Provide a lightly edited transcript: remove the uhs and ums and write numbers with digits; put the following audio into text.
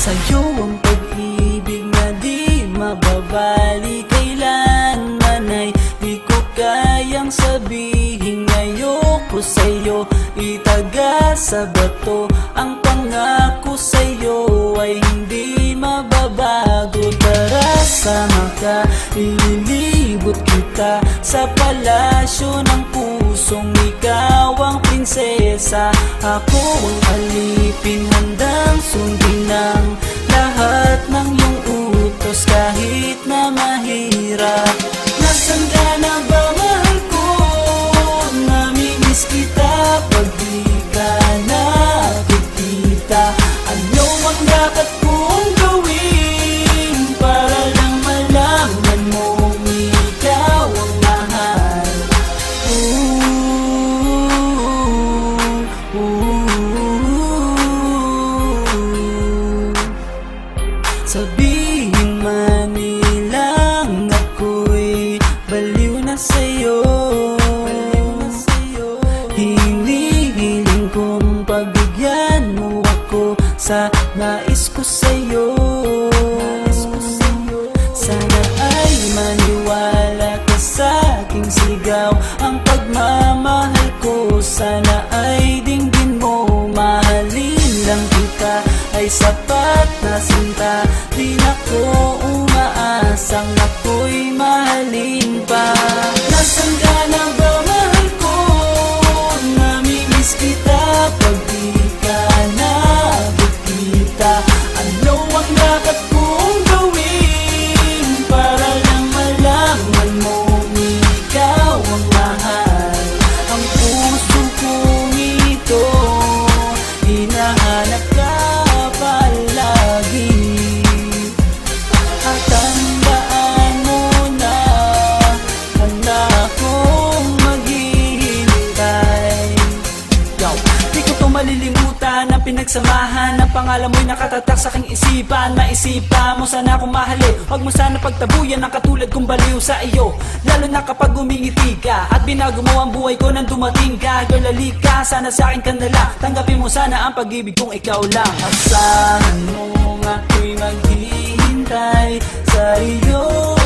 Sa'yo ang pag-ibig na di mababali kailanman ay di ko kayang sabihin ngayoko sa'yo. Itaga sa bato ang pangako sa'yo ay hindi mababago. Tara sama ka, ililibot kita sa palasyo ng pusong ikaw ang prinsesa. Ako ang alipin, handang sundin ng lahat ng iyong utos kahit na mahirap. Nasaan ka na ba, mahal ko? Namimiss kita pag di ka nakikita. Ano ang dapat kong gawin para lang malaman mong ikaw ang mahal? Sabihin man nilang ako'y baliw na sa'yo, hinihiling kong pagbigyan mo ako sa nais ko sa'yo. Sana ay maniwala ka sa aking sigaw, ang pagmamahal ko sana ay dinggin mo. Mahalin lang kita ay sapat na sinta, di na ko umaasang ako'y mahalin pa. Nasaan ka na ba, mahal ko? Namimiss kita pag di ka nakikita. Ano ang dapat kong gawin para lang malaman mong ikaw ang mahal? Ang puso kong ito hinahanap ka palagi, at tandaan mo na handa akong maghihintay. Yo, di ko to malilimutan ang pinagsamahan ng pangalan mo'y nakatatak sa aking isipan. Maisipan mo sana akong mahalin, huwag mo sana pagtabuyan ang katulad kong baliw sa iyo. Lalo na kapag umingiti ka at binago mo ang buhay ko nang dumating ka. Girl, halika, sana sa akin ka na lang, tanggapin mo sana ang pag-ibig kong ikaw lang. Asahan mo ako'y maghihintay sa iyo.